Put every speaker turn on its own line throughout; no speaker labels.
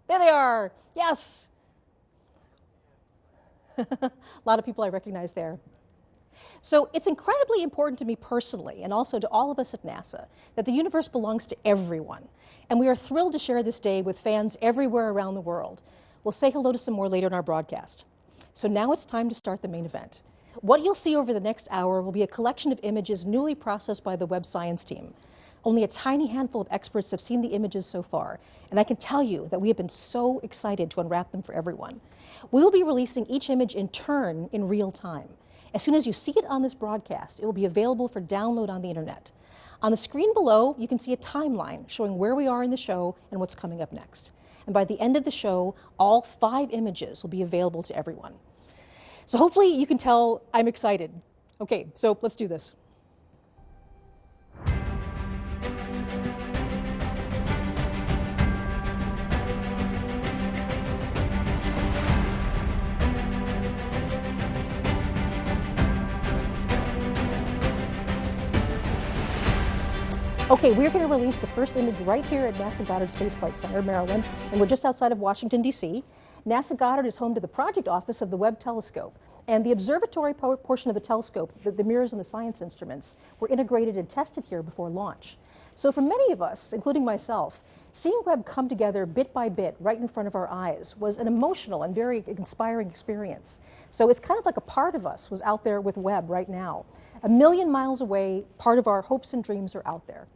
There they are. Yes. A lot of people I recognize there. So it's incredibly important to me personally, and also to all of us at NASA, that the universe belongs to everyone. And we are thrilled to share this day with fans everywhere around the world. We'll say hello to some more later in our broadcast. So now it's time to start the main event. What you'll see over the next hour will be a collection of images newly processed by the Webb science team. Only a tiny handful of experts have seen the images so far, and I can tell you that we have been so excited to unwrap them for everyone. We will be releasing each image in turn in real time. As soon as you see it on this broadcast, it will be available for download on the internet. On the screen below, you can see a timeline showing where we are in the show and what's coming up next. And by the end of the show, all 5 images will be available to everyone. So hopefully you can tell I'm excited. Okay, so let's do this. Okay, we're going to release the first image right here at NASA Goddard Space Flight Center, Maryland, and we're just outside of Washington, D.C. NASA Goddard is home to the project office of the Webb telescope, and the observatory portion of the telescope, the mirrors and the science instruments, were integrated and tested here before launch. So for many of us, including myself, seeing Webb come together bit by bit right in front of our eyes was an emotional and very inspiring experience. So it's kind of like a part of us was out there with Webb right now. A million miles away, part of our hopes and dreams are out there.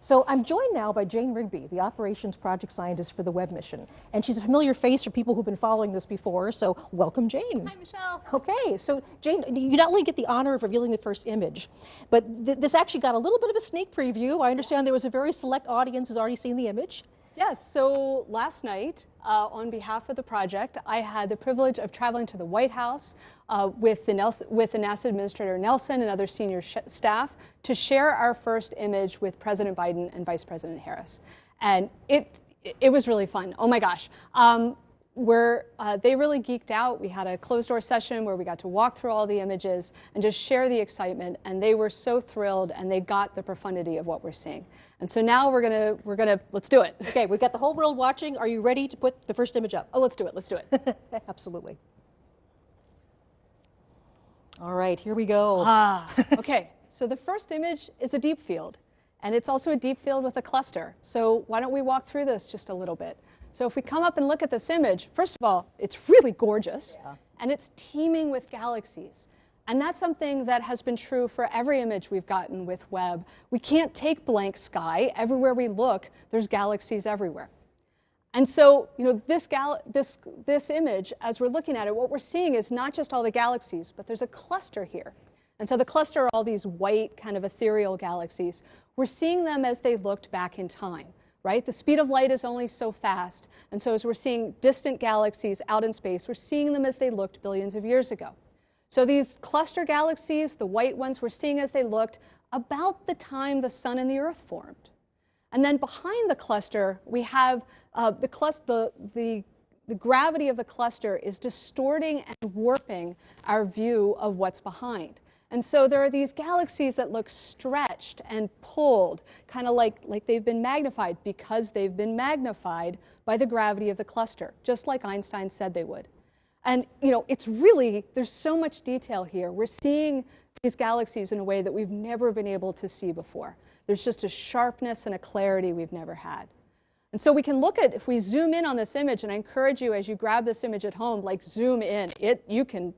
So I'm joined now by Jane Rigby, the operations project scientist for the Webb mission. And she's a familiar face for people who've been following this before, so welcome, Jane.
Hi, Michelle.
Okay, so Jane, you not only get the honor of revealing the first image, but this actually got a little bit of a sneak preview. I understand there was a very select audience who's already seen the image.
Yes, so last night, on behalf of the project, I had the privilege of traveling to the White House with the NASA Administrator Nelson and other senior staff to share our first image with President Biden and Vice President Harris. And it was really fun. Oh my gosh. They really geeked out. We had a closed-door session where we got to walk through all the images and just share the excitement, and they were so thrilled, and they got the profundity of what we're seeing. And so now let's do it.
Okay, we've got the whole world watching. Are you ready to put the first image up?
Oh, let's do it.
Absolutely. All right, here we go.
Okay, so the first image is a deep field, and it's also a deep field with a cluster. So why don't we walk through this just a little bit? So if we come up and look at this image, first of all, it's really gorgeous, and it's teeming with galaxies. And that's something that has been true for every image we've gotten with Webb. We can't take blank sky. Everywhere we look, there's galaxies everywhere. And so, this image, as we're looking at it, what we're seeing is not just all the galaxies, but there's a cluster here. And so the cluster are all these white, kind of ethereal galaxies. We're seeing them as they looked back in time. Right? The speed of light is only so fast. And so as we're seeing distant galaxies out in space, we're seeing them as they looked billions of years ago. So these cluster galaxies, the white ones, we're seeing as they looked about the time the sun and the earth formed. And then behind the cluster, we have the gravity of the cluster is distorting and warping our view of what's behind. And so there are these galaxies that look stretched and pulled, kind of like they've been magnified because they've been magnified by the gravity of the cluster, just like Einstein said they would. And it's really, there's so much detail here. We're seeing these galaxies in a way that we've never been able to see before. There's just a sharpness and a clarity we've never had. And so we can look at, if we zoom in on this image, and I encourage you as you grab this image at home, zoom in. You can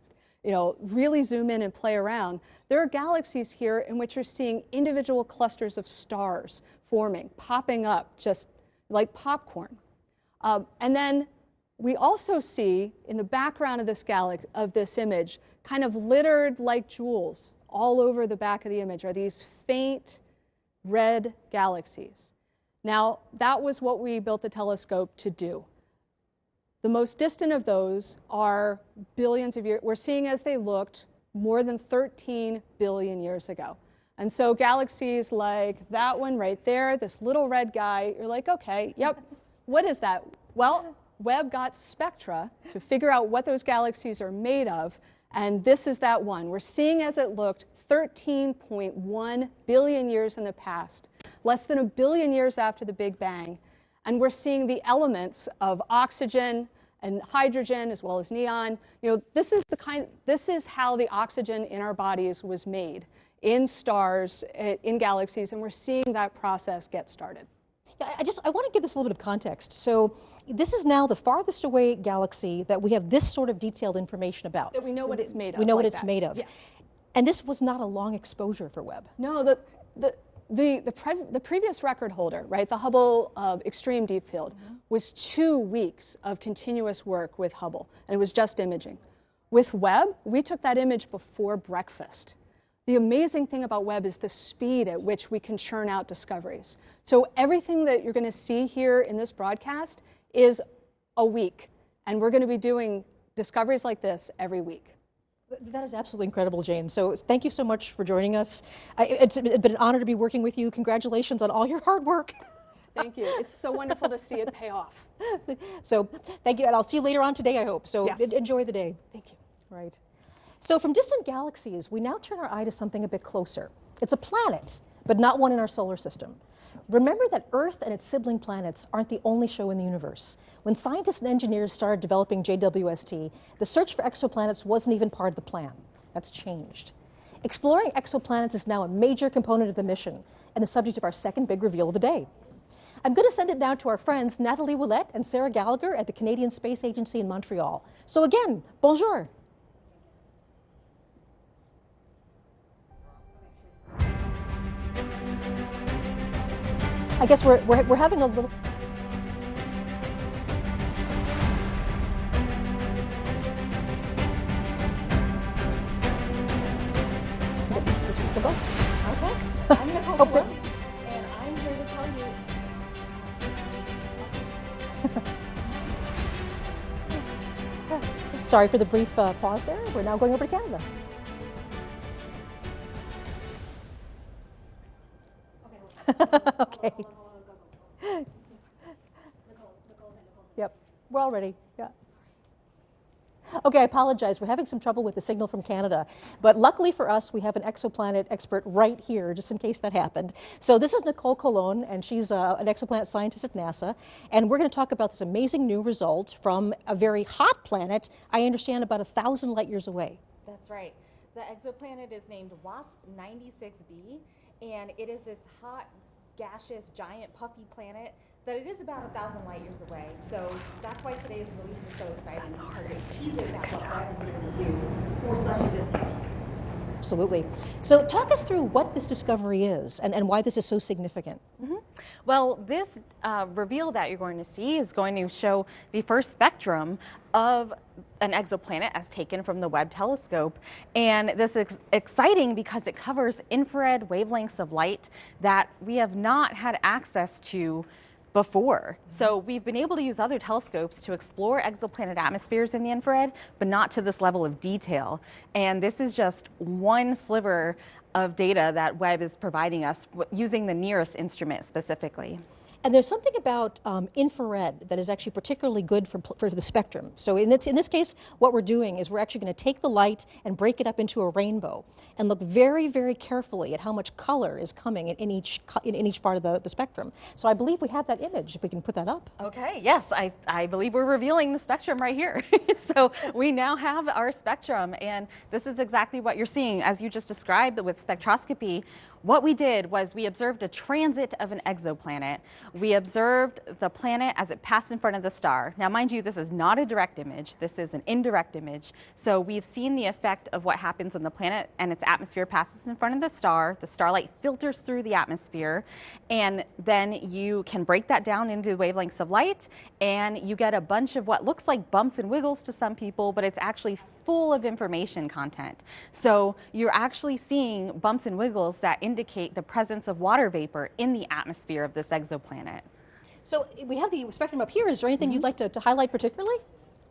really zoom in and play around. There are galaxies here in which you're seeing individual clusters of stars forming, popping up just like popcorn. And then we also see in the background of this image, kind of littered like jewels all over the back of the image are these faint red galaxies. Now, that was what we built the telescope to do. The most distant of those are billions of years. We're seeing as they looked more than 13 billion years ago. And so galaxies like that one right there, this little red guy, you're like, okay, yep, what is that? Well, Webb got spectra to figure out what those galaxies are made of, and this is that one. We're seeing as it looked 13.1 billion years in the past, less than a billion years after the Big Bang. And we're seeing the elements of oxygen and hydrogen as well as neon. You know, this is how the oxygen in our bodies was made in stars, in galaxies, and we're seeing that process get started.
Yeah, I want to give this a little bit of context. So this is now the farthest away galaxy that we have this sort of detailed information about.
That we know what it's made of.
We know what it's made of.
Yes.
And this was not a long exposure for Webb.
No, the previous record holder, right, the Hubble Extreme Deep Field, was 2 weeks of continuous work with Hubble, and it was just imaging. With Webb, we took that image before breakfast. The amazing thing about Webb is the speed at which we can churn out discoveries. So everything that you're going to see here in this broadcast is a week, and we're going to be doing discoveries like this every week.
That is absolutely incredible, Jane. So thank you so much for joining us. It's been an honor to be working with you. Congratulations on all your hard work.
Thank you. It's so wonderful to see it pay off.
So thank you, and I'll see you later on today, I hope. So
yes.
Enjoy the day.
Thank you.
Right. So from distant galaxies, we now turn our eye to something a bit closer. It's a planet, but not one in our solar system. Remember that Earth and its sibling planets aren't the only show in the universe. When scientists and engineers started developing JWST, the search for exoplanets wasn't even part of the plan. That's changed. Exploring exoplanets is now a major component of the mission and the subject of our second big reveal of the day. I'm going to send it now to our friends Nathalie Ouellette and Sarah Gallagher at the Canadian Space Agency in Montreal. So again, bonjour. I guess we're having a little...
Okay. I'm Nicole Cologne, and I'm here to tell you...
Sorry for the brief pause there. We're now going over to Canada. Okay. Yep, we're all ready. Yeah. Okay, I apologize. We're having some trouble with the signal from Canada. But luckily for us, we have an exoplanet expert right here, just in case that happened. So this is Nicole Cologne, and she's an exoplanet scientist at NASA. And we're going to talk about this amazing new result from a very hot planet, I understand about 1,000 light years away.
That's right. The exoplanet is named WASP-96b, and it is this hot, gaseous, giant, puffy planet that it is about 1,000 light years away. So that's why today's release is so exciting, because it teases at what Webb is able to do for such a distant.
Absolutely. So talk us through what this discovery is and why this is so significant.
Mm-hmm. Well, this reveal that you're going to see is going to show the first spectrum of an exoplanet as taken from the Webb telescope. And this is exciting because it covers infrared wavelengths of light that we have not had access to before. So we've been able to use other telescopes to explore exoplanet atmospheres in the infrared, but not to this level of detail. And this is just one sliver of data that Webb is providing us using the nearest instrument specifically.
And there's something about infrared that is actually particularly good for the spectrum. So in this case, what we're doing is we're actually going to take the light and break it up into a rainbow and look very, very carefully at how much color is coming in each part of the spectrum. So I believe we have that image, if we can put that up.
Okay, yes, I believe we're revealing the spectrum right here. So we now have our spectrum, and this is exactly what you're seeing. As you just described with spectroscopy, what we did was we observed a transit of an exoplanet. We observed the planet as it passed in front of the star. Now, mind you, this is not a direct image. This is an indirect image. So we've seen the effect of what happens when the planet and its atmosphere passes in front of the star. The starlight filters through the atmosphere, and then you can break that down into wavelengths of light, and you get a bunch of what looks like bumps and wiggles to some people, but it's actually full of information content. So you're actually seeing bumps and wiggles that indicate the presence of water vapor in the atmosphere of this exoplanet.
So we have the spectrum up here. Is there anything you'd like to highlight particularly?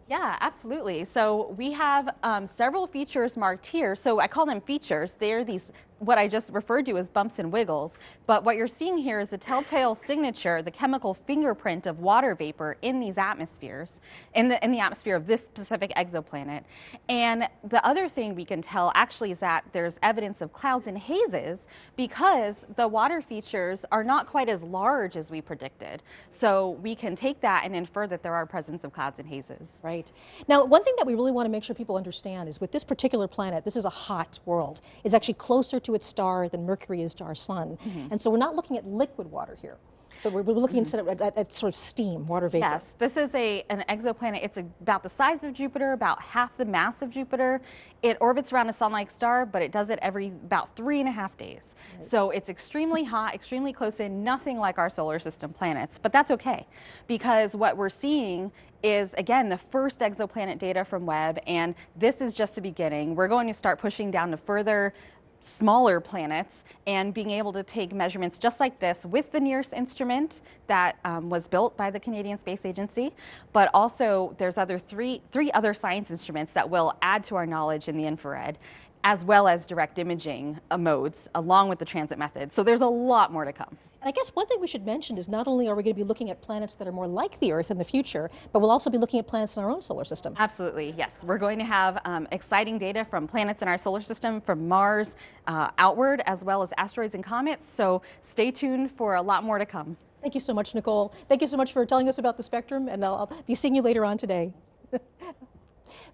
Yeah, absolutely. So we have several features marked here. So I call them features. They're these what I just referred to as bumps and wiggles, but what you're seeing here is a telltale signature, the chemical fingerprint of water vapor in these atmospheres, in the atmosphere of this specific exoplanet. And the other thing we can tell actually is that there's evidence of clouds and hazes because the water features are not quite as large as we predicted. So we can take that and infer that there are presence of clouds and hazes.
Right. Now, one thing that we really want to make sure people understand is with this particular planet, this is a hot world. It's actually closer to its star than Mercury is to our sun. And so we're not looking at liquid water here, but we're looking instead at sort of steam, water vapor.
Yes, this is an exoplanet. It's about the size of Jupiter, about half the mass of Jupiter. It orbits around a sun-like star, but it does it every about 3.5 days. Right. So it's extremely hot, extremely close in, nothing like our solar system planets. But that's okay, because what we're seeing is, again, the first exoplanet data from Webb, and this is just the beginning. We're going to start pushing down to further smaller planets and being able to take measurements just like this with the NIRS instrument that was built by the Canadian Space Agency, but also there's three other science instruments that will add to our knowledge in the infrared, as well as direct imaging modes along with the transit method. So there's a lot more to come.
And I guess one thing we should mention is not only are we going to be looking at planets that are more like the Earth in the future, but we'll also be looking at planets in our own solar system.
Absolutely, yes. We're going to have exciting data from planets in our solar system, from Mars outward, as well as asteroids and comets. So stay tuned for a lot more to come.
Thank you so much, Nicole. Thank you so much for telling us about the spectrum, and I'll be seeing you later on today.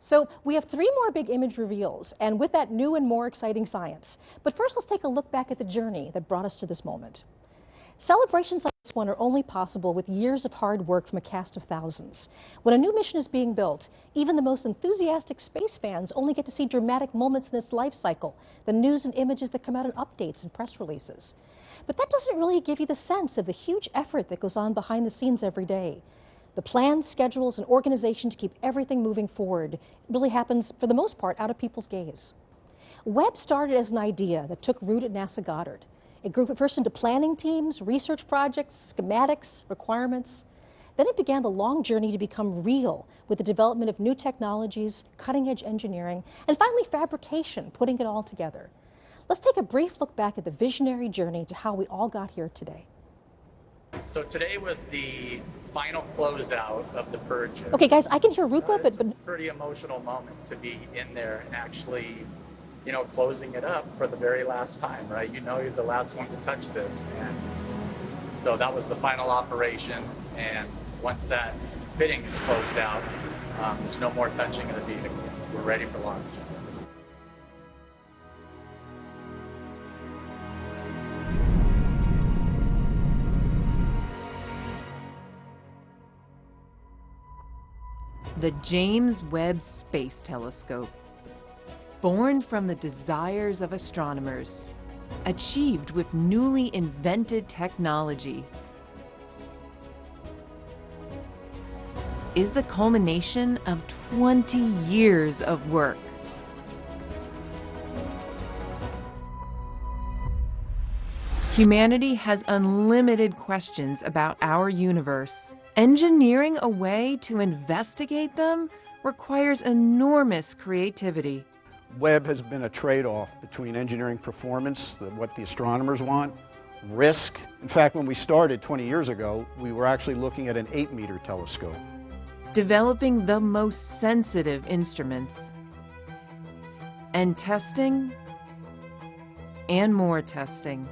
So we have 3 more big image reveals, and with that, new and more exciting science. But first, let's take a look back at the journey that brought us to this moment. Celebrations like this one are only possible with years of hard work from a cast of thousands. When a new mission is being built, even the most enthusiastic space fans only get to see dramatic moments in its life cycle, the news and images that come out in updates and press releases. But that doesn't really give you the sense of the huge effort that goes on behind the scenes every day. The plans, schedules, and organization to keep everything moving forward really happens, for the most part, out of people's gaze. Webb started as an idea that took root at NASA Goddard. It grew first into planning teams, research projects, schematics, requirements. Then it began the long journey to become real with the development of new technologies, cutting-edge engineering, and finally fabrication, putting it all together. Let's take a brief look back at the visionary journey to how we all got here today.
So today was the final closeout of the purge.
Okay, guys, I can hear Rupa,
It's
but
a pretty emotional moment to be in there and actually, you know, closing it up for the very last time, right? You know, you're the last one to touch this, and so that was the final operation. And once that fitting is closed out, there's no more touching of the vehicle. We're ready for launch.
The James Webb Space Telescope. Born from the desires of astronomers, achieved with newly invented technology, is the culmination of 20 years of work. Humanity has unlimited questions about our universe. Engineering a way to investigate them requires enormous creativity.
Webb has been a trade-off between engineering performance, what the astronomers want, risk. In fact, when we started 20 years ago, we were actually looking at an 8-meter telescope.
Developing the most sensitive instruments. And testing, and more testing.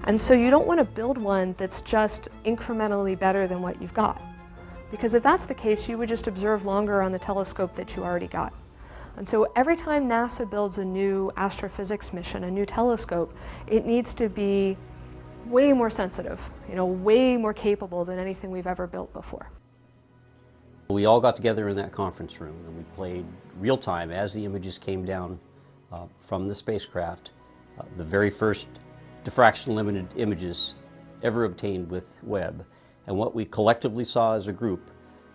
And so you don't want to build one that's just incrementally better than what you've got. Because if that's the case, you would just observe longer on the telescope that you already got. And so every time NASA builds a new astrophysics mission, a new telescope, it needs to be way more sensitive, way more capable than anything we've ever built before.
We all got together in that conference room and we played real time as the images came down from the spacecraft. The very first diffraction limited images ever obtained with Webb. And what we collectively saw as a group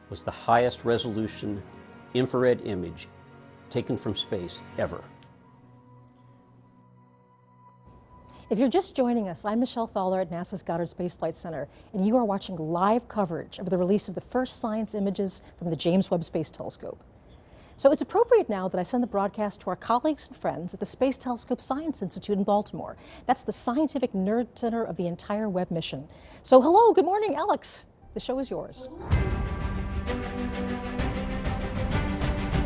was the highest resolution infrared image taken from space ever.
If you're just joining us, I'm Michelle Thaler at NASA's Goddard Space Flight Center, and you are watching live coverage of the release of the first science images from the James Webb Space Telescope. So it's appropriate now that I send the broadcast to our colleagues and friends at the Space Telescope Science Institute in Baltimore. That's the scientific nerd center of the entire Webb mission. So hello, good morning, Alex. The show is yours.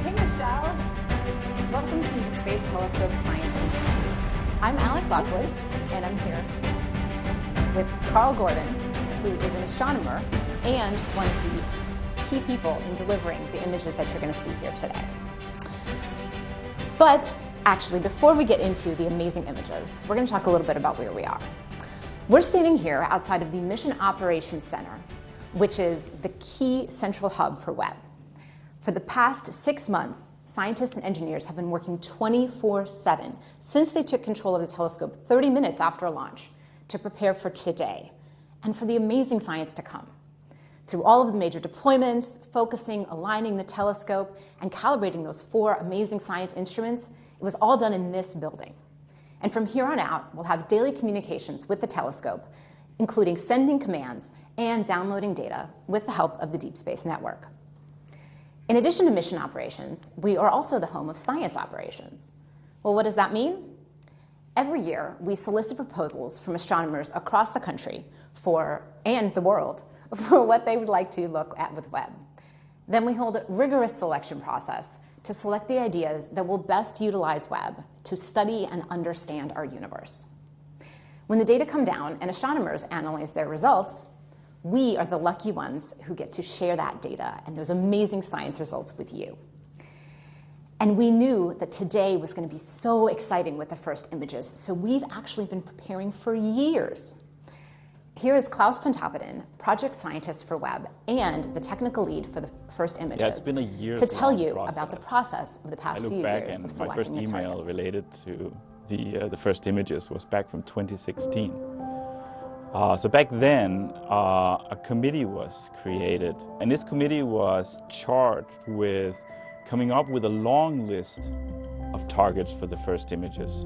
Hey, Michelle. Welcome to the Space Telescope Science Institute. I'm Alex Lockwood, and I'm here with Carl Gordon, who is an astronomer and one of the key people in delivering the images that you're going to see here today. But actually, before we get into the amazing images, we're going to talk a little bit about where we are. We're standing here outside of the Mission Operations Center, which is the key central hub for Webb. For the past 6 months, scientists and engineers have been working 24/7 since they took control of the telescope 30 minutes after launch to prepare for today and for the amazing science to come. Through all of the major deployments, focusing, aligning the telescope, and calibrating those 4 amazing science instruments, it was all done in this building. And from here on out, we'll have daily communications with the telescope, including sending commands and downloading data with the help of the Deep Space Network. In addition to mission operations, we are also the home of science operations. Well, what does that mean? Every year, we solicit proposals from astronomers across the country and the world for what they would like to look at with Webb. Then we hold a rigorous selection process to select the ideas that will best utilize Webb to study and understand our universe. When the data come down and astronomers analyze their results, we are the lucky ones who get to share that data and those amazing science results with you. And we knew that today was going to be so exciting with the first images, so we've actually been preparing for years. Here is Klaus Pontoppidan, project scientist for Webb and the technical lead for the first images,
it's been a year
to tell you about the process of the past few years of selecting
my first
the
email
targets.
related to the first images was back from 2016. So back then, a committee was created, and this committee was charged with coming up with a long list of targets for the first images.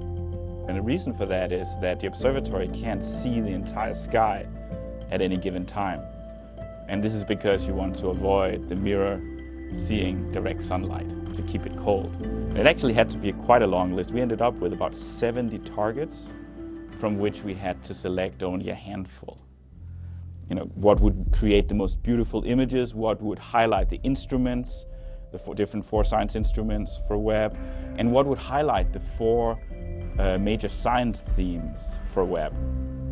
And the reason for that is that the observatory can't see the entire sky at any given time. And this is because you want to avoid the mirror seeing direct sunlight to keep it cold. And it actually had to be quite a long list. We ended up with about 70 targets, from which we had to select only a handful. You know, what would create the most beautiful images, what would highlight the instruments, the different 4 science instruments for Webb, and what would highlight the 4 major science themes for Webb.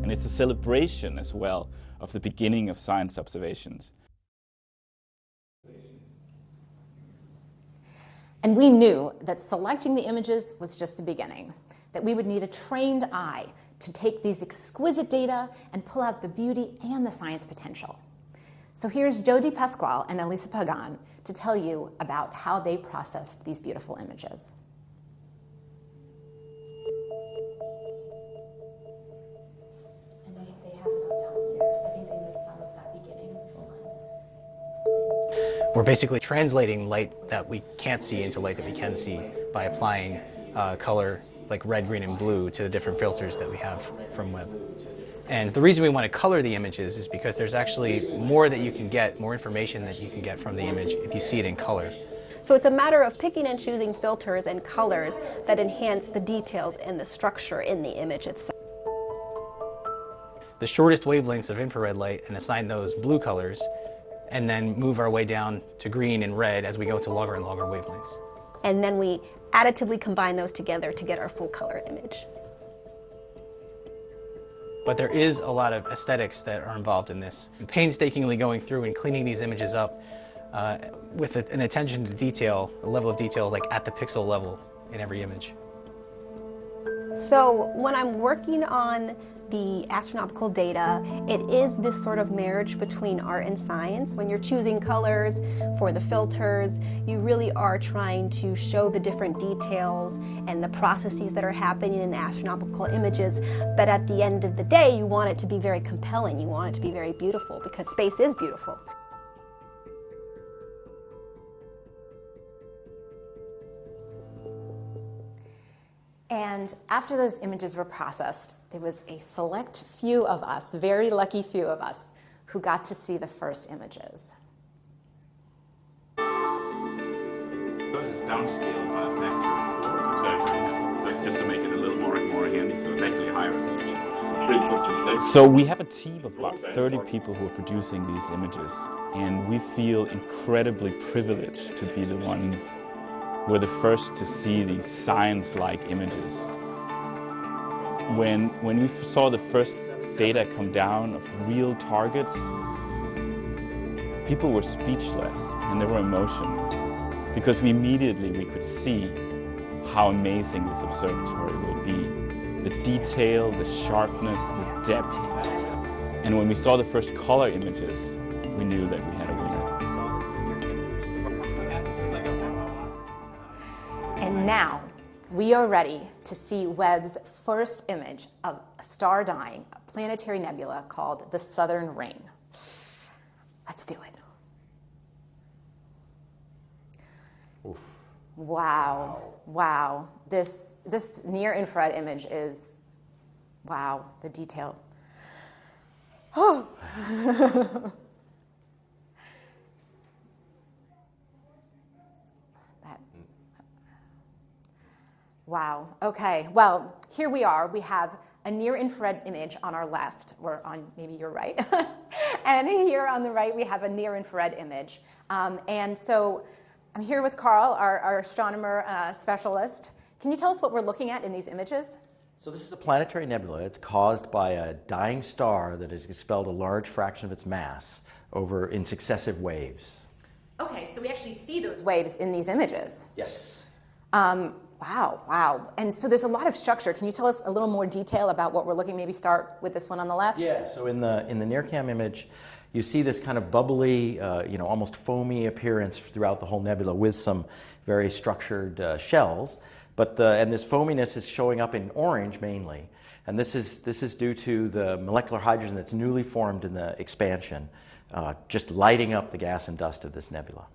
And it's a celebration as well of the beginning of science observations.
And we knew that selecting the images was just the beginning, that we would need a trained eye to take these exquisite data and pull out the beauty and the science potential. So here's Jody Pasquale and Elisa Pagan to tell you about how they processed these beautiful images. And they have it up downstairs. I think they missed some of that beginning.
We're basically translating light that we can't see into light that we can see by applying color like red, green, and blue to the different filters that we have from Webb. And the reason we want to color the images is because there's actually more that you can get, more information that you can get from the image if you see it in color.
So it's a matter of picking and choosing filters and colors that enhance the details and the structure in the image itself.
The shortest wavelengths of infrared light and assign those blue colors, and then move our way down to green and red as we go to longer and longer wavelengths.
And then we additively combine those together to get our full color image.
But there is a lot of aesthetics that are involved in this. Painstakingly going through and cleaning these images up with an attention to detail, a level of detail like at the pixel level in every image.
So when I'm working on the astronomical data, it is this sort of marriage between art and science. When you're choosing colors for the filters, you really are trying to show the different details and the processes that are happening in the astronomical images. But at the end of the day, you want it to be very compelling. You want it to be very beautiful because space is beautiful.
And after those images were processed, there was a select few of us, very lucky few of us, who got to see the first images.
Because it's downscaled by a factor of 4. Exactly. So it's just to make it a little more handy, so it's actually higher resolution. So we have a team of about 30 people who are producing these images, and we feel incredibly privileged to be the ones who are the first to see these science-like images. When we saw the first data come down of real targets, people were speechless and there were emotions, because we could see how amazing this observatory will be. The detail, the sharpness, the depth. And when we saw the first color images, we knew that we had a winner.
And now we are ready to see Webb's first image of a star dying, a planetary nebula called the Southern Ring. Let's do it.
Oof.
Wow, wow. This near-infrared image is, wow, the detail. Oh. Wow, okay, well, here we are. We have a near-infrared image on our left, or on maybe your right. And here on the right, we have a near-infrared image. And so I'm here with Carl, our astronomer specialist. Can you tell us what we're looking at in these images?
So this is a planetary nebula. It's caused by a dying star that has expelled a large fraction of its mass over in successive waves.
Okay, so we actually see those waves in these images.
Yes.
Wow. And so there's a lot of structure. Can you tell us a little more detail about what we're looking? Maybe start with this one on the left.
Yeah. So in the NIRCam image, you see this kind of bubbly, almost foamy appearance throughout the whole nebula with some very structured shells. And this foaminess is showing up in orange mainly. And this is due to the molecular hydrogen that's newly formed in the expansion, just lighting up the gas and dust of this nebula.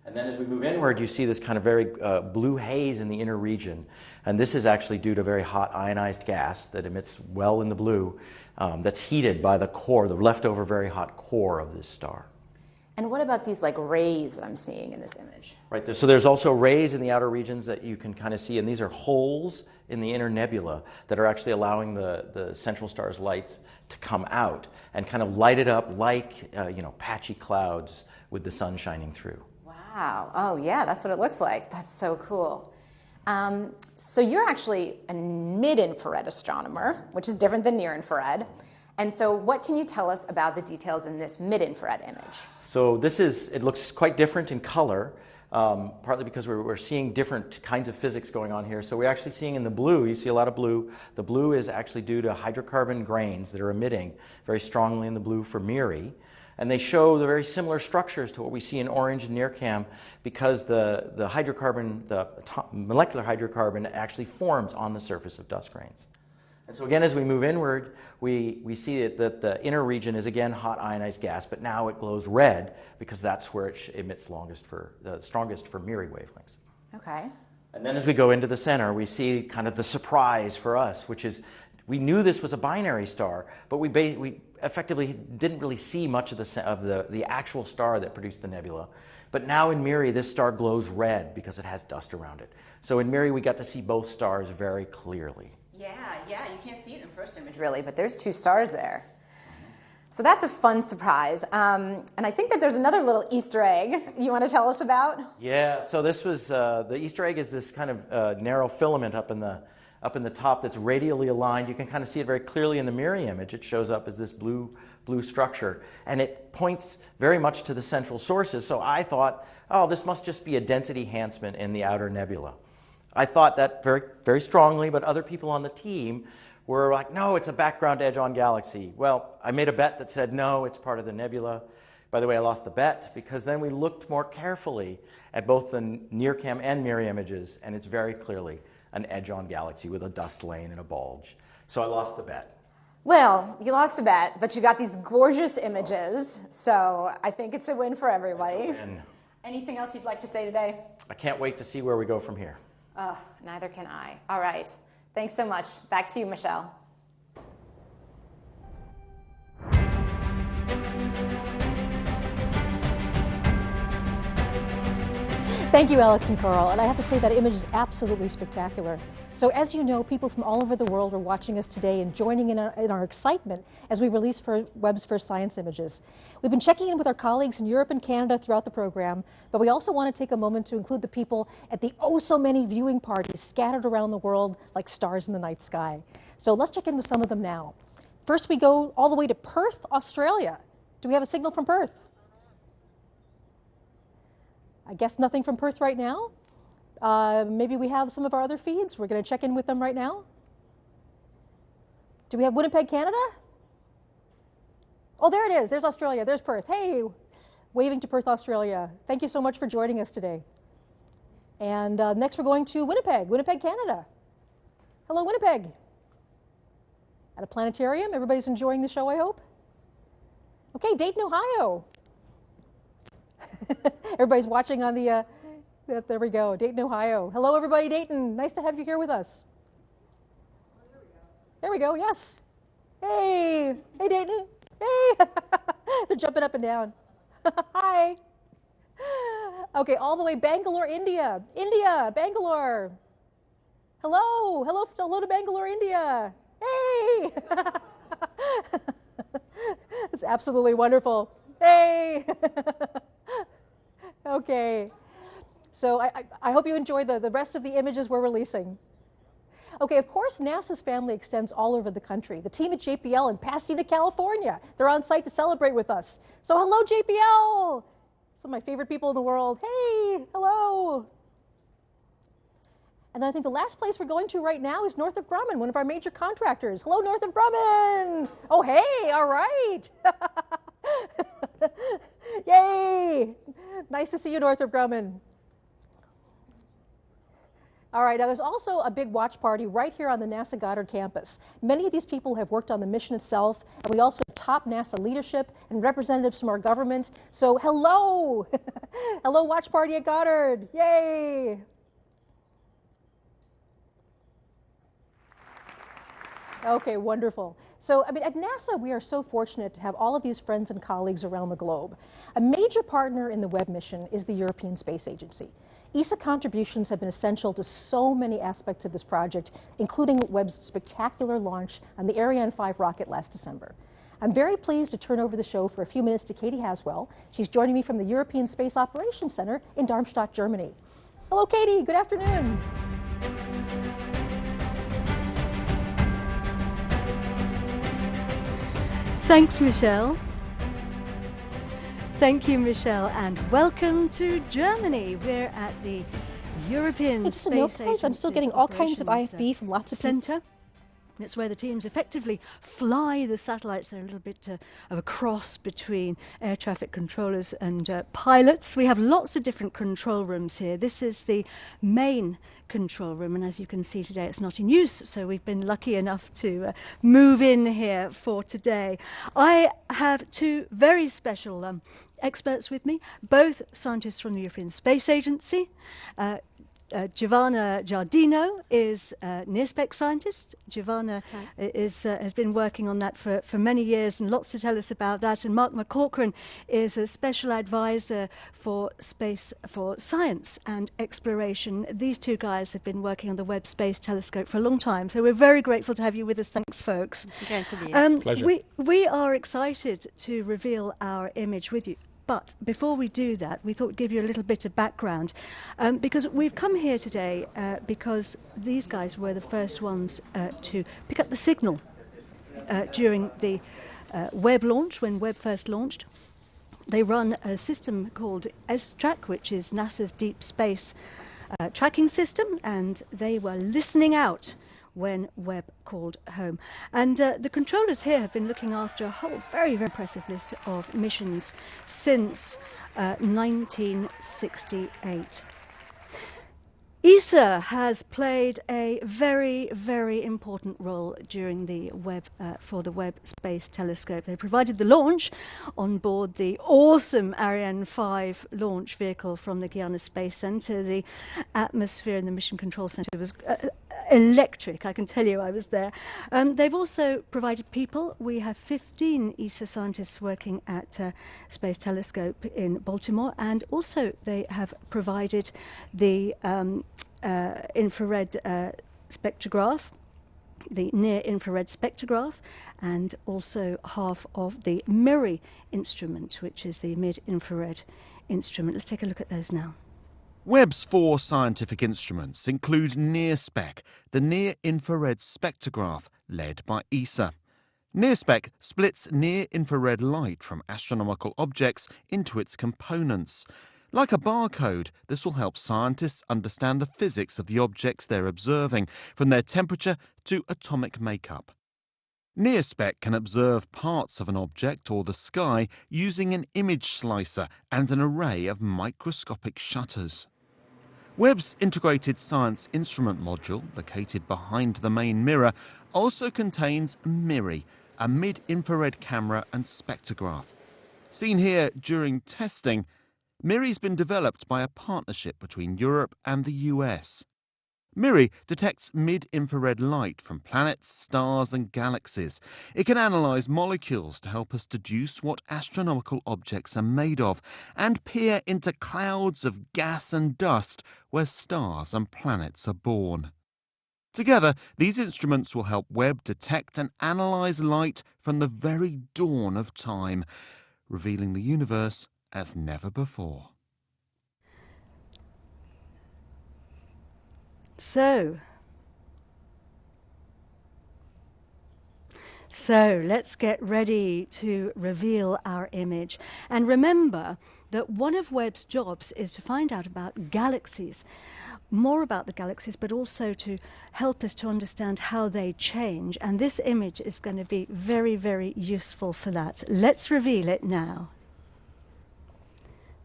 And then as we move inward, you see this kind of very blue haze in the inner region. And this is actually due to very hot ionized gas that emits well in the blue that's heated by the core, the leftover very hot core of this star.
And what about these rays that I'm seeing in this image?
Right. So there's also rays in the outer regions that you can kind of see. And these are holes in the inner nebula that are actually allowing the central star's light to come out and kind of light it up like, patchy clouds with the sun shining through.
Wow. Oh, yeah, that's what it looks like. That's so cool. So you're actually a mid-infrared astronomer, which is different than near-infrared. And so what can you tell us about the details in this mid-infrared image?
So it looks quite different in color, partly because we're seeing different kinds of physics going on here. So we're actually seeing in the blue, you see a lot of blue. The blue is actually due to hydrocarbon grains that are emitting very strongly in the blue for Miri. And they show the very similar structures to what we see in orange and NIRCam because the molecular hydrocarbon actually forms on the surface of dust grains. And so again, as we move inward, we see that the inner region is again hot ionized gas, but now it glows red because that's where it emits the strongest for Miri wavelengths.
Okay.
And then as we go into the center, we see kind of the surprise for us, which is we knew this was a binary star, but we effectively didn't really see much of the actual star that produced the nebula. But now in Miri, this star glows red because it has dust around it. So in Miri, we got to see both stars very clearly.
Yeah, you can't see it in the first image really, but there's two stars there. So that's a fun surprise. And I think that there's another little Easter egg you want to tell us about?
Yeah, so this was, the Easter egg is this kind of narrow filament up in the top that's radially aligned. You can kind of see it very clearly in the Miri image. It shows up as this blue structure. And it points very much to the central sources. So I thought, this must just be a density enhancement in the outer nebula. I thought that very, very strongly, but other people on the team were like, no, it's a background edge-on galaxy. Well, I made a bet that said, no, it's part of the nebula. By the way, I lost the bet because then we looked more carefully at both the NIRCam and Miri images, and it's very clearly an edge-on galaxy with a dust lane and a bulge. So I lost the bet.
Well, you lost the bet, but you got these gorgeous images, so I think it's a win for everybody. Anything else you'd like to say today?
I can't wait to see where we go from here.
Neither can I. All right. Thanks so much. Back to you, Michelle.
Thank you, Alex and Carl. And I have to say that image is absolutely spectacular. So as you know, people from all over the world are watching us today and joining in our excitement as we release Webb's first science images. We've been checking in with our colleagues in Europe and Canada throughout the program, but we also want to take a moment to include the people at the so many viewing parties scattered around the world like stars in the night sky. So let's check in with some of them now. First, we go all the way to Perth, Australia. Do we have a signal from Perth? I guess nothing from Perth right now. Maybe we have some of our other feeds. We're going to check in with them right now. Do we have Winnipeg, Canada? Oh, there it is. There's Australia. There's Perth. Hey, waving to Perth, Australia. Thank you so much for joining us today. And next we're going to Winnipeg, Canada. Hello, Winnipeg. At a planetarium. Everybody's enjoying the show, I hope. Okay, Dayton, Ohio. Everybody's watching on the, there we go, Dayton, Ohio. Hello, everybody, Dayton. Nice to have you here with us. There we go, yes. Hey, hey, Dayton. Hey, they're jumping up and down. Hi. Okay, all the way Bangalore, India. Bangalore. Hello, hello to Bangalore, India. Hey. That's absolutely wonderful. Hey. Okay, so I hope you enjoy the rest of the images we're releasing. Okay, of course, NASA's family extends all over the country. The team at JPL in Pasadena, California, they're on site to celebrate with us. So hello, JPL! Some of my favorite people in the world. Hey, hello! And I think the last place we're going to right now is Northrop Grumman, one of our major contractors. Hello, Northrop Grumman! Oh, hey, all right! Yay! Nice to see you, Northrop Grumman. All right, now there's also a big watch party right here on the NASA Goddard campus. Many of these people have worked on the mission itself, and we also have top NASA leadership and representatives from our government. So hello! Hello, watch party at Goddard. Yay! Okay, wonderful. So, I mean, at NASA, we are so fortunate to have all of these friends and colleagues around the globe. A major partner in the Webb mission is the European Space Agency. ESA contributions have been essential to so many aspects of this project, including Webb's spectacular launch on the Ariane 5 rocket last December. I'm very pleased to turn over the show for a few minutes to Katie Haswell. She's joining me from the European Space Operations Center in Darmstadt, Germany. Hello, Katie. Good afternoon.
Thanks, Michelle. Thank you, Michelle, and welcome to Germany. We're at the European Space Agency.
I'm still getting all kinds of IFB from lots of
center. It's where the teams effectively fly the satellites. They're a little bit of a cross between air traffic controllers and pilots. We have lots of different control rooms here. This is the main control room, and as you can see today, it's not in use, so we've been lucky enough to move in here for today. I have two very special experts with me, both scientists from the European Space Agency. Giovanna Giardino is a near-spec scientist. Giovanna has been working on that for many years and lots to tell us about that. And Mark McCaughrean is a special advisor for space, for science and exploration. These two guys have been working on the Webb Space Telescope for a long time. So we're very grateful to have you with us. Thanks, folks.
Pleasure.
We are excited to reveal our image with you. But before we do that, we thought we'd give you a little bit of background, because we've come here today because these guys were the first ones to pick up the signal during the Webb launch, when Webb first launched. They run a system called S-Track, which is NASA's deep space tracking system, and they were listening out when Webb called home. And the controllers here have been looking after a whole very, very impressive list of missions since 1968. ESA has played a very, very important role during the Webb, for the Webb Space Telescope. They provided the launch on board the awesome Ariane 5 launch vehicle from the Guiana Space Center. The atmosphere in the Mission Control Center was electric, I can tell you. I was there. They've also provided people. We have 15 ESA scientists working at Space Telescope in Baltimore, and also they have provided the infrared spectrograph, the near-infrared spectrograph, and also half of the MIRI instrument, which is the mid-infrared instrument. Let's take a look at those now.
Webb's 4 scientific instruments include NIRSPEC, the near-infrared spectrograph led by ESA. NIRSPEC splits near-infrared light from astronomical objects into its components. Like a barcode, this will help scientists understand the physics of the objects they're observing, from their temperature to atomic makeup. NIRSPEC can observe parts of an object or the sky using an image slicer and an array of microscopic shutters. Webb's integrated science instrument module, located behind the main mirror, also contains MIRI, a mid-infrared camera and spectrograph. Seen here during testing, MIRI's been developed by a partnership between Europe and the US. MIRI detects mid-infrared light from planets, stars and galaxies. It can analyse molecules to help us deduce what astronomical objects are made of and peer into clouds of gas and dust where stars and planets are born. Together, these instruments will help Webb detect and analyse light from the very dawn of time, revealing the universe as never before.
So let's get ready to reveal our image. And remember that one of Webb's jobs is to find out about galaxies, more about the galaxies, but also to help us to understand how they change. And this image is going to be very, very useful for that. Let's reveal it now.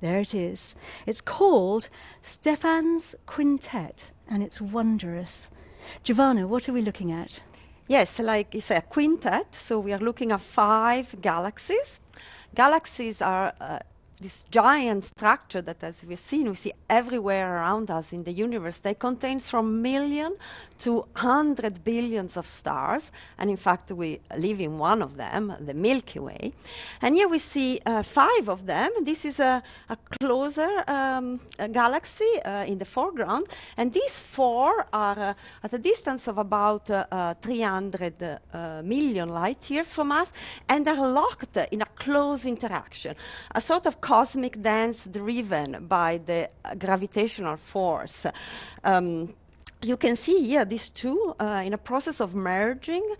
There it is. It's called Stephan's Quintet, and it's wondrous. Giovanna, what are we looking at?
Yes, like it's a quintet, so we are looking at 5 galaxies. Galaxies are this giant structure that, as we've seen, we see everywhere around us in the universe. They contain from million to 100 billions of stars, and in fact we live in one of them, the Milky Way. And here we see 5 of them. This is a closer galaxy in the foreground, and these 4 are at a distance of about 300 million light years from us, and are locked in a close interaction, a sort of cosmic dance driven by the gravitational force. You can see here these 2 in a process of merging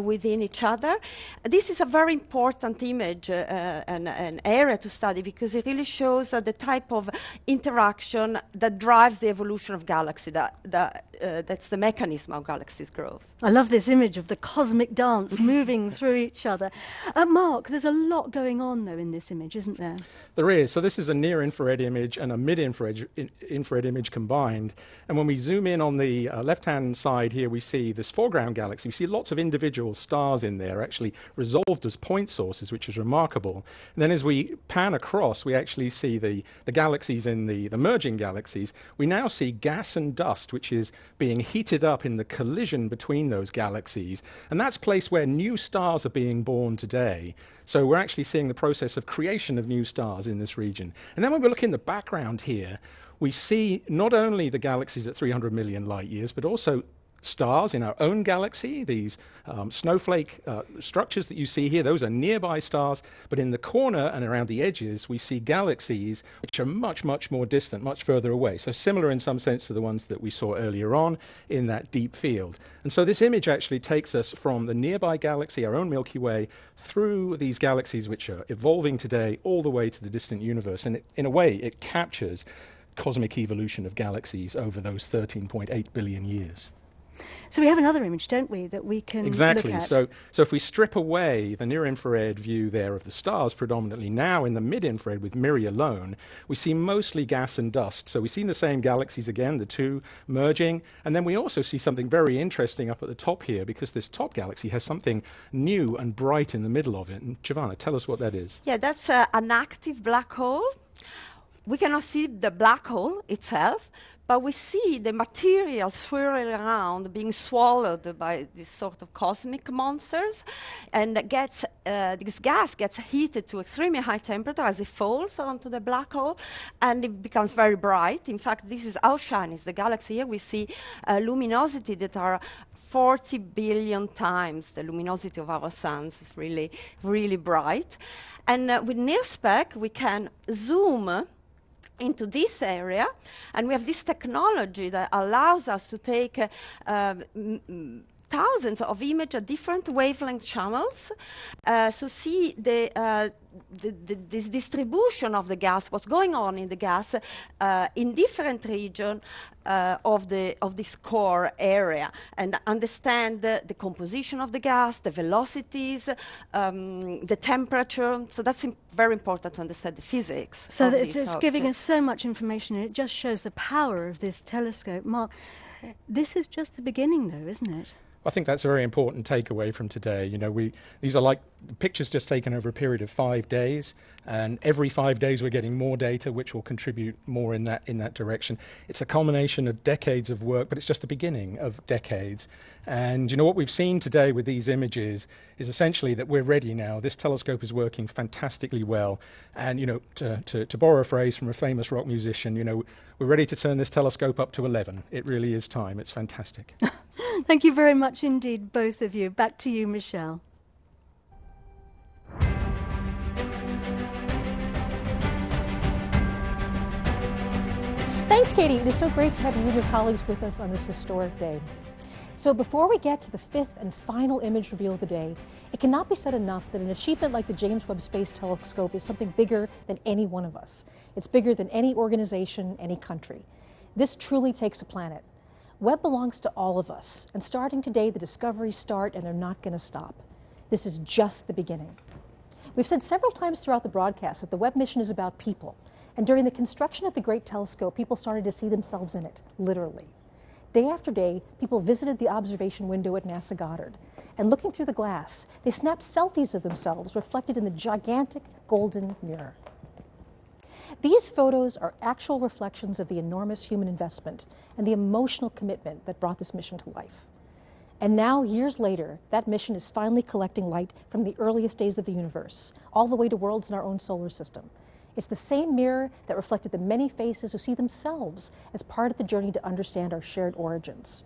within each other. This is a very important image and an area to study, because it really shows the type of interaction that drives the evolution of galaxies. That's the mechanism of galaxies' growth.
I love this image of the cosmic dance moving through each other. Mark, there's a lot going on, though, in this image, isn't there?
There is. So this is a near-infrared image and a mid-infrared infrared image combined. And when we zoom in on the left-hand side here, we see this foreground galaxy. We see lots of individual stars in there, actually resolved as point sources, which is remarkable. And then as we pan across, we actually see the galaxies in the merging galaxies. We now see gas and dust, which is being heated up in the collision between those galaxies. And that's a place where new stars are being born today. So we're actually seeing the process of creation of new stars in this region. And then when we look in the background here, we see not only the galaxies at 300 million light years, but also stars in our own galaxy. These snowflake structures that you see here, those are nearby stars, but in the corner and around the edges we see galaxies which are much, much more distant, much further away. So similar in some sense to the ones that we saw earlier on in that deep field. And so this image actually takes us from the nearby galaxy, our own Milky Way, through these galaxies which are evolving today all the way to the distant universe. And in a way it captures cosmic evolution of galaxies over those 13.8 billion years.
So we have another image, don't we, that we can
exactly.
look at?
So if we strip away the near-infrared view there of the stars predominantly, now in the mid-infrared with MIRI alone, we see mostly gas and dust. So we see the same galaxies again, the 2 merging, and then we also see something very interesting up at the top here, because this top galaxy has something new and bright in the middle of it. And Giovanna, tell us what that is.
Yeah, that's an active black hole. We cannot see the black hole itself, but we see the material swirling around, being swallowed by these sort of cosmic monsters, and this gas gets heated to extremely high temperature as it falls onto the black hole, and it becomes very bright. In fact, this is how shiny is the galaxy. Here we see luminosity that are 40 billion times the luminosity of our suns. It's really, really bright. And with NIRSpec, we can zoom into this area, and we have this technology that allows us to take thousands of images at different wavelength channels, so see this distribution of the gas, what's going on in the gas in different regions of this core area, and understand the composition of the gas, the velocities, the temperature. So that's very important to understand the physics.
So it's giving us so much information, and it just shows the power of this telescope. Mark, this is just the beginning, though, isn't it?
I think that's a very important takeaway from today. You know, these are like pictures just taken over a period of 5 days, and every 5 days we're getting more data, which will contribute more in that direction. It's a culmination of decades of work, but it's just the beginning of decades. And you know what we've seen today with these images is essentially that we're ready now. This telescope is working fantastically well, and you know, to borrow a phrase from a famous rock musician, you know, we're ready to turn this telescope up to 11. It really is time. It's fantastic.
Thank you very much indeed, both of you. Back to you, Michelle.
Thanks, Katie. It is so great to have you and your colleagues with us on this historic day. So before we get to the fifth and final image reveal of the day, it cannot be said enough that an achievement like the James Webb Space Telescope is something bigger than any one of us. It's bigger than any organization, any country. This truly takes a planet. Webb belongs to all of us, and starting today, the discoveries start and they're not going to stop. This is just the beginning. We've said several times throughout the broadcast that the Webb mission is about people, and during the construction of the Great Telescope, people started to see themselves in it, literally. Day after day, people visited the observation window at NASA Goddard, and looking through the glass, they snapped selfies of themselves reflected in the gigantic golden mirror. These photos are actual reflections of the enormous human investment and the emotional commitment that brought this mission to life. And now, years later, that mission is finally collecting light from the earliest days of the universe, all the way to worlds in our own solar system. It's the same mirror that reflected the many faces who see themselves as part of the journey to understand our shared origins.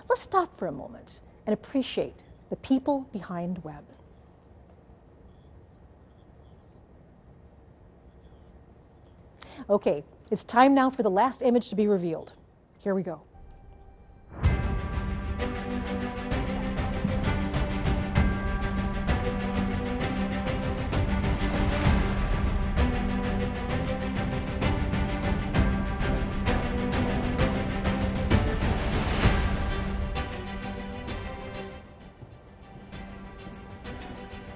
Let's stop for a moment and appreciate the people behind Webb. Okay, it's time now for the last image to be revealed. Here we go.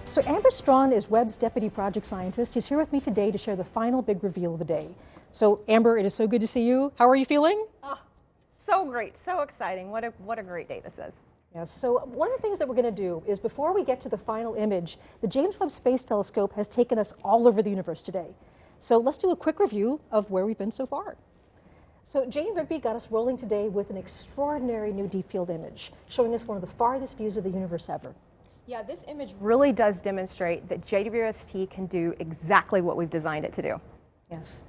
So Amber Strawn is Webb's deputy project scientist. She's here with me today to share the final big reveal of the day. So Amber, it is so good to see you. How are you feeling?
Oh, so great, so exciting. What a great day this is.
Yes, so one of the things that we're going to do is before we get to the final image, the James Webb Space Telescope has taken us all over the universe today. So let's do a quick review of where we've been so far. So Jane Rigby got us rolling today with an extraordinary new deep field image, showing us one of the farthest views of the universe ever.
Yeah, this image really does demonstrate that JWST can do exactly what we've designed it to do.
Yes.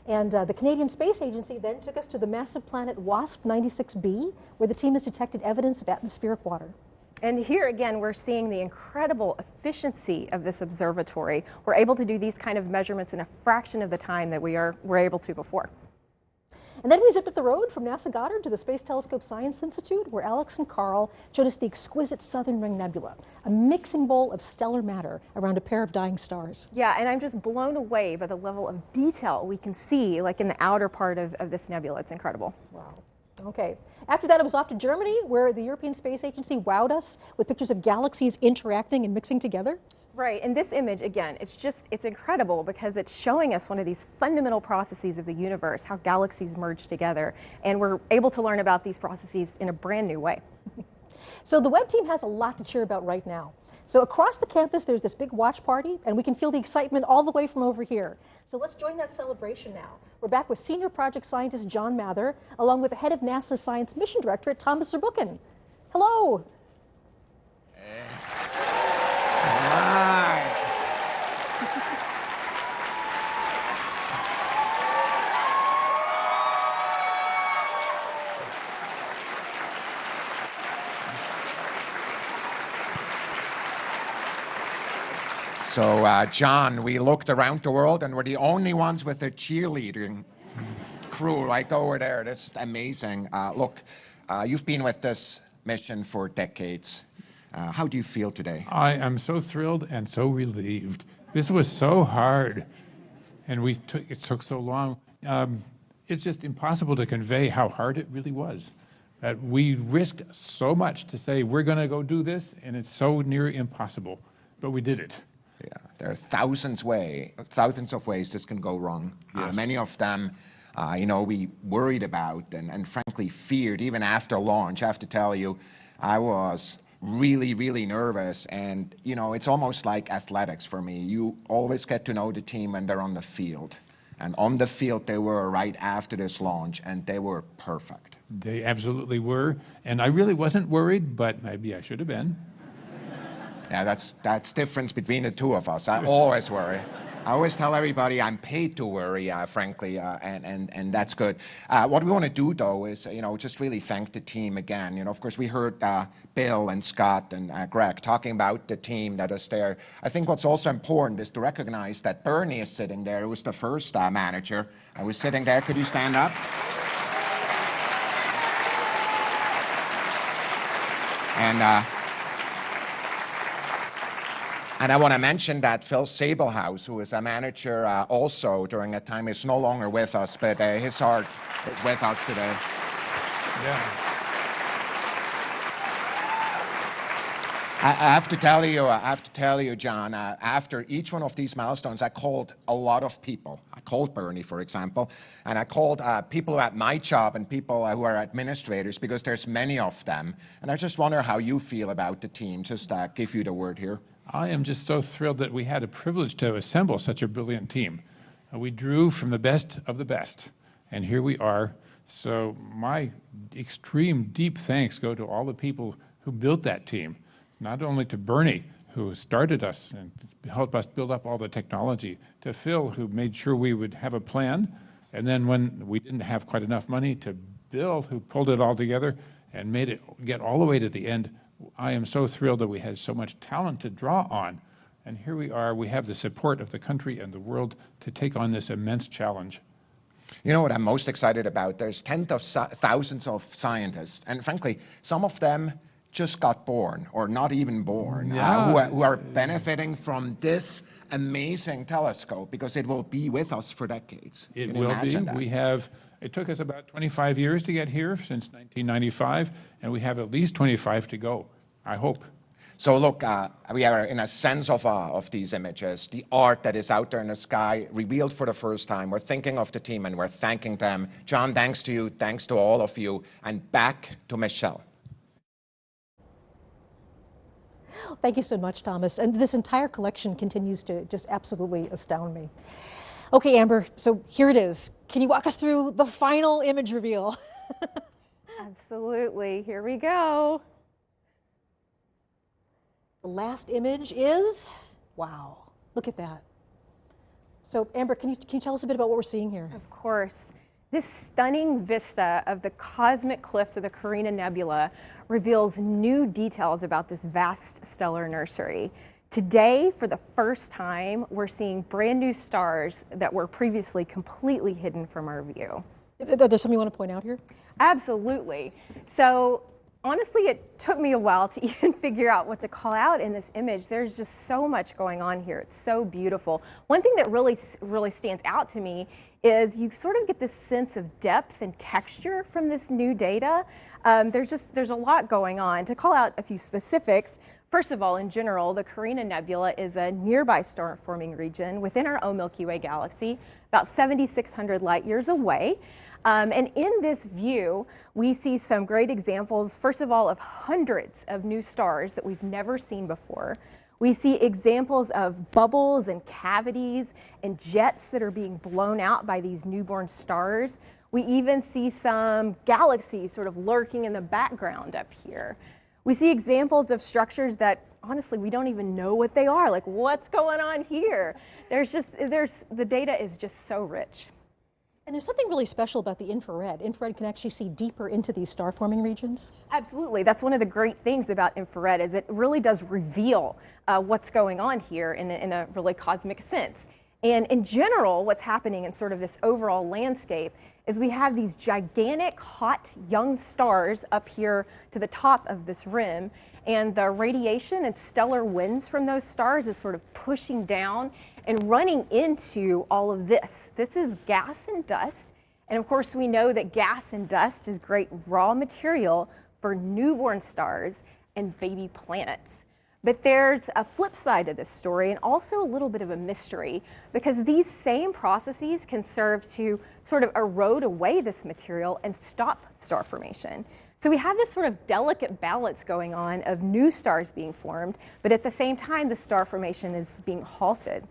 And the Canadian Space Agency then took us to the massive planet WASP 96b, where the team has detected evidence of atmospheric water.
And here again, we're seeing the incredible efficiency of this observatory. We're able to do these kind of measurements in a fraction of the time that we're able to before.
And then we zipped up the road from NASA Goddard to the Space Telescope Science Institute, where Alex and Carl showed us the exquisite Southern Ring Nebula, a mixing bowl of stellar matter around a pair of dying stars.
Yeah, and I'm just blown away by the level of detail we can see, like in the outer part of this nebula. It's incredible.
Wow. Okay. After that, it was off to Germany, where the European Space Agency wowed us with pictures of galaxies interacting and mixing together.
Right, and this image, again, it's incredible because it's showing us one of these fundamental processes of the universe, how galaxies merge together, and we're able to learn about these processes in a brand new way.
So the Webb team has a lot to cheer about right now. So across the campus, there's this big watch party, and we can feel the excitement all the way from over here. So let's join that celebration now. We're back with Senior Project Scientist John Mather, along with the head of NASA's Science Mission Directorate, Thomas Zurbuchen. Hello.
Hi. So, John, we looked around the world and we're the only ones with a cheerleading crew right over there. That's amazing. Look, you've been with this mission for decades. How do you feel today?
I am so thrilled and so relieved. This was so hard, and it took so long. It's just impossible to convey how hard it really was. That we risked so much to say we're going to go do this, and it's so near impossible, but we did it.
Yeah, there are thousands of ways this can go wrong.
Yes.
Many of them, we worried about and frankly feared even after launch. I have to tell you, I was really, really nervous. And, it's almost like athletics for me. You always get to know the team when they're on the field. And on the field, they were right after this launch, and they were perfect.
They absolutely were. And I really wasn't worried, but maybe I should have been.
Yeah, that's difference between the two of us. I always worry. I always tell everybody I'm paid to worry, frankly, and that's good. What we want to do, though, is just really thank the team again. Of course, we heard Bill and Scott and Greg talking about the team that is there. I think what's also important is to recognize that Bernie is sitting there. He was the first manager. I was sitting there. Could you stand up? And I want to mention that Phil Sabelhaus, who is a manager also during that time, is no longer with us, but his heart is with us today.
Yeah.
I have to tell you, John, after each one of these milestones, I called a lot of people. I called Bernie, for example, and I called people at my job and people who are administrators, because there's many of them. And I just wonder how you feel about the team. Just give you the word here.
I am just so thrilled that we had a privilege to assemble such a brilliant team. We drew from the best of the best, and here we are. So my extreme deep thanks go to all the people who built that team, not only to Bernie, who started us and helped us build up all the technology, to Phil, who made sure we would have a plan, and then when we didn't have quite enough money, to Bill, who pulled it all together and made it get all the way to the end. I am so thrilled that we had so much talent to draw on. And here we are, we have the support of the country and the world to take on this immense challenge.
You know what I'm most excited about? There's tens of thousands of scientists, and frankly, some of them just got born, or not even born, who are benefiting from this amazing telescope, because it will be with us for decades.
It will be. It took us about 25 years to get here, since 1995, and we have at least 25 to go, I hope.
So look, we are in a sense of these images, the art that is out there in the sky, revealed for the first time. We're thinking of the team and we're thanking them. John, thanks to you, thanks to all of you, and back to Michelle.
Thank you so much, Thomas. And this entire collection continues to just absolutely astound me. Okay, Amber, so here it is. Can you walk us through the final image reveal?
Absolutely. Here we go.
The last image is, wow, look at that. So Amber, can you tell us a bit about what we're seeing here?
Of course. This stunning vista of the cosmic cliffs of the Carina Nebula reveals new details about this vast stellar nursery. Today, for the first time, we're seeing brand new stars that were previously completely hidden from our view.
There's something you want to point out here?
Absolutely. So honestly, it took me a while to even figure out what to call out in this image. There's just so much going on here. It's so beautiful. One thing that really stands out to me is you sort of get this sense of depth and texture from this new data. There's a lot going on. To call out a few specifics, first of all, in general, the Carina Nebula is a nearby star-forming region within our own Milky Way galaxy, about 7,600 light years away. And in this view, we see some great examples, first of all, of hundreds of new stars that we've never seen before. We see examples of bubbles and cavities and jets that are being blown out by these newborn stars. We even see some galaxies sort of lurking in the background up here. We see examples of structures that, honestly, we don't even know what they are. Like, what's going on here? The data is just so rich.
And there's something really special about the infrared. Infrared can actually see deeper into these star-forming regions.
Absolutely. That's one of the great things about infrared, is it really does reveal what's going on here in a really cosmic sense. And in general, what's happening in sort of this overall landscape is we have these gigantic, hot, young stars up here to the top of this rim, and the radiation and stellar winds from those stars is sort of pushing down and running into all of this. This is gas and dust, and of course we know that gas and dust is great raw material for newborn stars and baby planets. But there's a flip side to this story, and also a little bit of a mystery, because these same processes can serve to sort of erode away this material and stop star formation. So we have this sort of delicate balance going on of new stars being formed, but at the same time the star formation is being halted.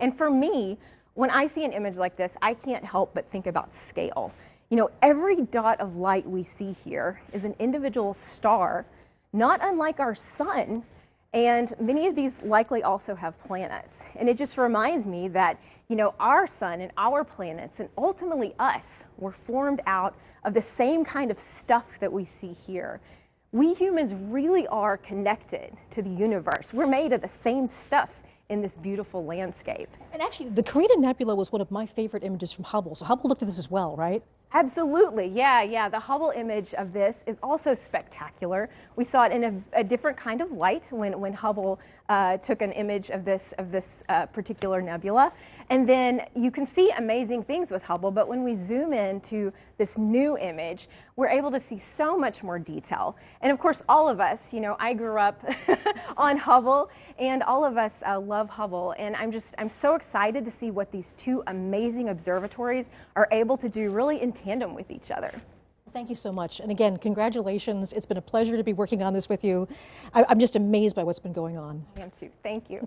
And for me, when I see an image like this, I can't help but think about scale. You know, every dot of light we see here is an individual star, not unlike our sun, and many of these likely also have planets. And it just reminds me that, you know, our sun and our planets, and ultimately us, were formed out of the same kind of stuff that we see here. We humans really are connected to the universe. We're made of the same stuff in this beautiful landscape.
And actually, the Carina Nebula was one of my favorite images from Hubble. So Hubble looked at this as well, right?
Absolutely, yeah. The Hubble image of this is also spectacular. We saw it in a different kind of light when Hubble took an image of this particular nebula. And then you can see amazing things with Hubble, but when we zoom in to this new image, we're able to see so much more detail. And of course, all of us, you know, I grew up on Hubble, and all of us love Hubble. And I'm so excited to see what these two amazing observatories are able to do really in tandem with each other.
Thank you so much. And again, congratulations. It's been a pleasure to be working on this with you. I'm just amazed by what's been going on.
I am too. Thank you.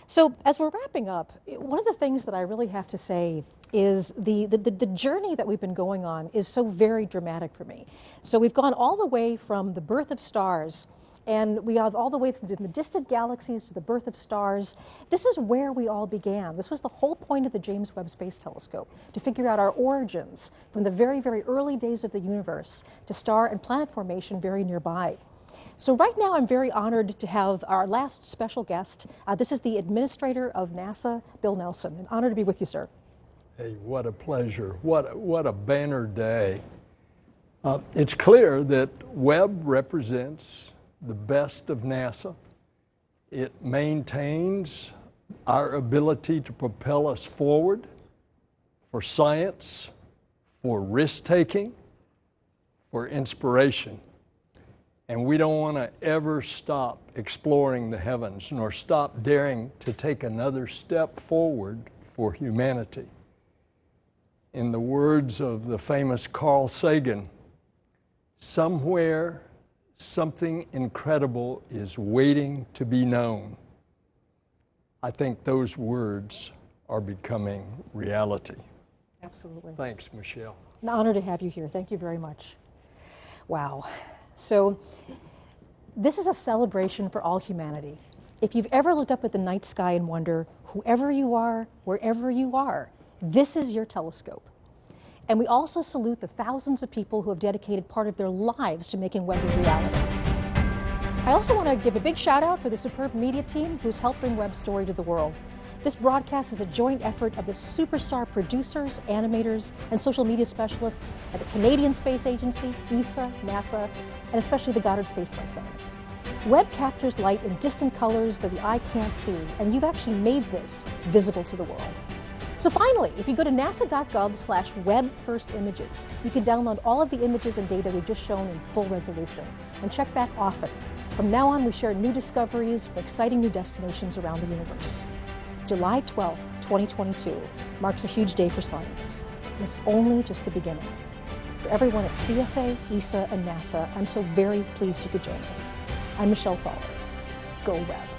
So as we're wrapping up, one of the things that I really have to say is the journey that we've been going on is so very dramatic for me. So we've gone all the way from the birth of stars, and we have all the way from the distant galaxies to the birth of stars. This is where we all began. This was the whole point of the James Webb Space Telescope, to figure out our origins from the very, very early days of the universe to star and planet formation very nearby. So right now I'm very honored to have our last special guest. This is the administrator of NASA, Bill Nelson. An honor to be with you, sir.
Hey, what a pleasure. What a banner day. It's clear that Webb represents the best of NASA. It maintains our ability to propel us forward for science, for risk-taking, for inspiration. And we don't want to ever stop exploring the heavens, nor stop daring to take another step forward for humanity. In the words of the famous Carl Sagan, somewhere something incredible is waiting to be known. I think those words are becoming reality.
Absolutely.
Thanks, Michelle.
An honor to have you here. Thank you very much. Wow. So this is a celebration for all humanity. If you've ever looked up at the night sky and wonder, whoever you are, wherever you are, this is your telescope. And we also salute the thousands of people who have dedicated part of their lives to making Webb a reality. I also want to give a big shout out for the superb media team who's helped bring Webb's story to the world. This broadcast is a joint effort of the superstar producers, animators, and social media specialists at the Canadian Space Agency, ESA, NASA, and especially the Goddard Space Flight Center. Webb captures light in distant colors that the eye can't see, and you've actually made this visible to the world. So finally, if you go to nasa.gov/Webb-First-Images, you can download all of the images and data we've just shown in full resolution, and check back often. From now on, we share new discoveries for exciting new destinations around the universe. July 12th, 2022 marks a huge day for science. And it's only just the beginning. For everyone at CSA, ESA, and NASA, I'm so very pleased you could join us. I'm Michelle Fowler. Go Webb.